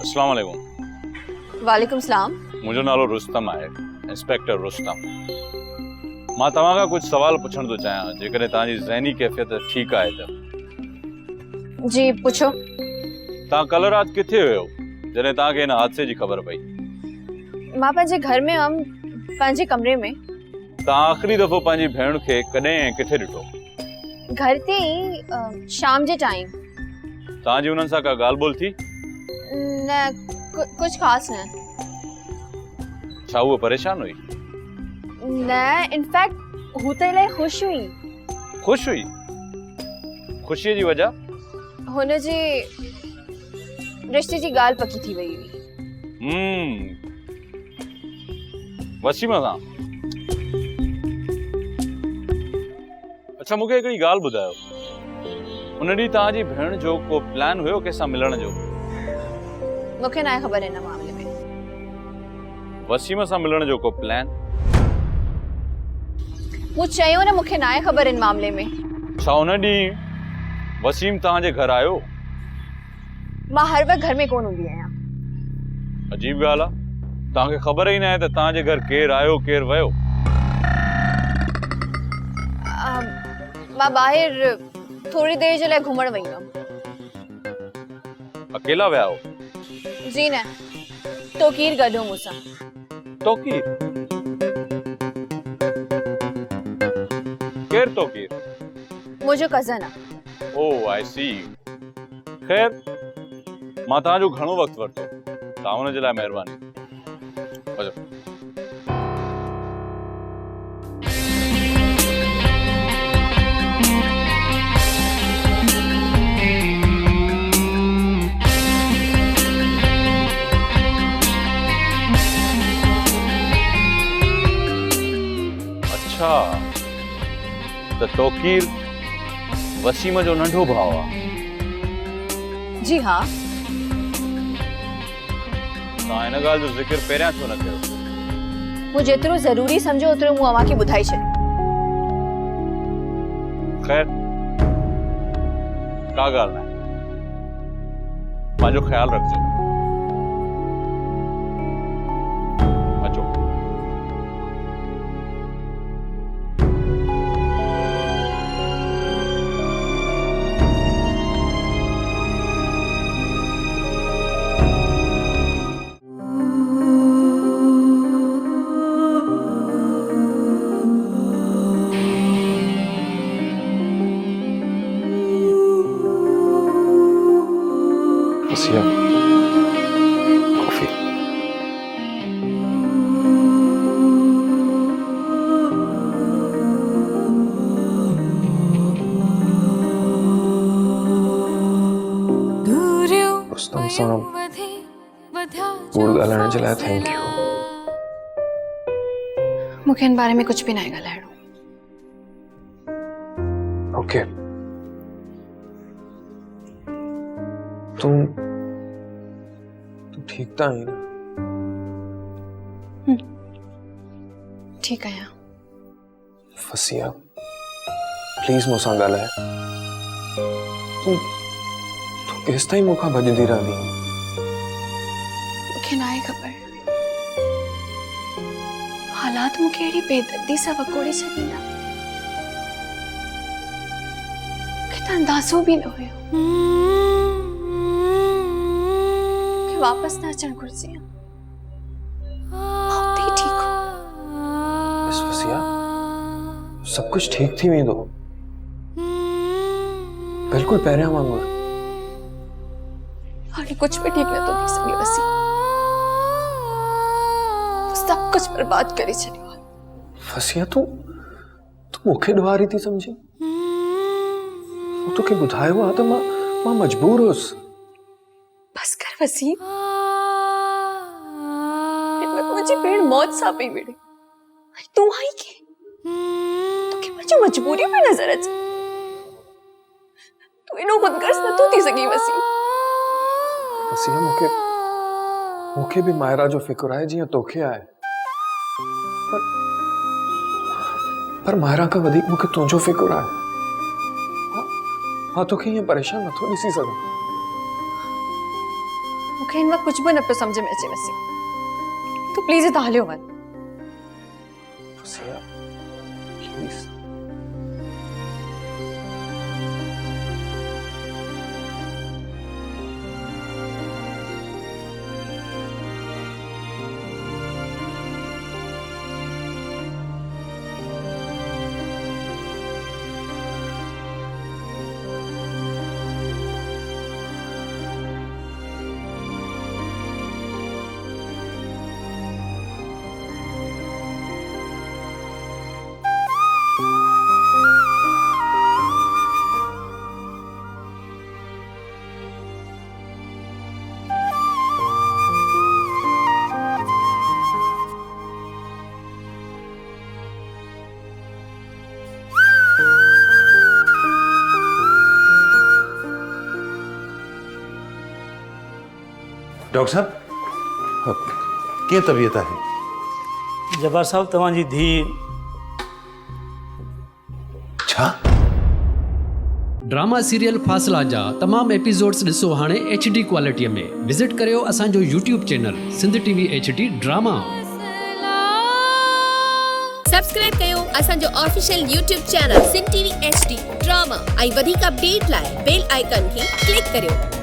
अस्सलाम वालेकुम। वालेकुम सलाम। मुझो नालो रुस्तम है, इंस्पेक्टर रुस्तम। मां तव्हां खां कुछ सवाल पुछण तो चाहियां, जेकॾहिं तव्हांजी ज़हनी कैफ़ियत ठीक आहे त। जी पूछो। तव्हां कल रात किथे हुयो जॾहिं तव्हांखे हिन हादसे जी ख़बर पई? मां पंहिंजे घर में हम पंहिंजे कमरे में। तव्हां आख़िरी दफ़ो पंहिंजी भेण खे कॾहिं ऐं किथे ॾिठो? घर ते ही शाम जे टाइम। तव्हांजी उन्हनि सां का ॻाल्हि ॿोल थी? न कुछ खास न। छा उहा परेशान हुई? न इनफैक्ट हू त इलाही खुश हुई। खुश हुई? खुशीअ जी वजह? हुनजे रिश्ते जी ॻाल्हि पकी थी वई हुई। वसीम सां? अच्छा मूंखे हिकिड़ी ॻाल्हि ॿुधायो, उन ॾींहुं तव्हांजी भेण जो को प्लान हुयो कंहिंसां मिलण जो? मूंखे न ख़बर हिन मामले में। वसीम सां मिलण जो को प्लान? वो चयो न मूंखे न ख़बर हिन मामले में। छा उन ॾींहुं वसीम तव्हांजे घर आयो? मां हर वक्त घर में कोन हूंदी आहियां। अजीब ॻाल्हि आहे, तव्हांखे ख़बर ई न आहे त तव्हांजे घर केरु आयो केरु वियो। मां ॿाहिरि थोड़ी देर जे लाइ घुमण वई हुअमि। अकेला विया हो? जी न, तोकीर गॾु हो मूंसां। तोकीर? केरु तोकीर? मुंहिंजो कज़न आहे। ओह आई सी। खैर मां तव्हांजो घणो वक़्तु वरितो, तव्हां हुन जे लाइ महिरबानी। वञो। अच्छा त तोकीर वसीम जो नंढो भाउ आहे? जी हाँ। तव्हां हिन ॻाल्हि जो ज़िक्र पहिरियां छो न कयो? मूं जेतिरो ज़रूरी सम्झो ओतिरो मूं अव्हांखे ॿुधाए छॾियो। खैर का ॻाल्हि न आहे, पंहिंजो ख्यालु रखिजो। अचो। वसीम, कॉफी। रुस्तम साहब, कूड़ ॻाल्हाइण जे लाइ थैंक यू। मूंखे हिन बारे में कुछ भी न ॻाल्हाइणो। ओके। तू ठीक त आहीं न? ठीक आहियां। वसीम प्लीज मूंसां ॻाल्हाए। तू केसि ताईं मूंखां भॼंदी रहंदी? मूंखे न आहे ख़बर, हालात मूंखे अहिड़ी बेदर्दी सां वकोड़े छॾींदा मूंखे त अंदाज़ो बि न हुयो। मूंखे वापसि न अचणु घुरिजे। मां उते ई ठीक हूं। बस वसीम, सब कुछ ठीक थी वेंदो, बिल्कुल पहिरियां वांगुर। हाणे कुछ भी ठीक नथो थी सघे वसी। सब कुछ बर्बाद करे छॾियो आहे। वसीम तू मूंखे ॾुहारी थी समझी? तोखे ॿुधायो आहे त मां मजबूर हुअसि। बस कर वसीम, मुंहिंजी भेण मौत सां पई विढ़े, तूं आई के तोखे मुंहिंजी मजबूरी में नज़र अचे। तू एॾो खुदगर्ज़ नथो थी सघी वसीम। वसीम मूंखे भी मायरा जो फिक्र आहे जीअं तोखे आहे। पर मायरा का वधीक मूंखे तुंहिंजो फिक्र आहे। मां तोखे ईअं परेशान नथो ॾिसी सघां। मूंखे हिन वक़्तु कुझु बि न पियो सम्झ में अचे वसी। तूं प्लीज़ हितां हलियो वञ। सिया, प्लीज़। डॉक्टर साहब कीअं तबीयत आहे? जब्बार साहब तव्हांजी धीउ छा? ड्रामा सीरियल फ़ासिला जा तमाम एपिसोड्स ॾिसो हाणे HD क्वालिटीअ में। विज़िट करियो असांजो YouTube channel Sindh TV HD drama. Subscribe कयो असांजो official YouTube channel Sindh TV HD drama ऐं वधीक अपडेट लाइ बेल आइकन खे क्लिक करियो।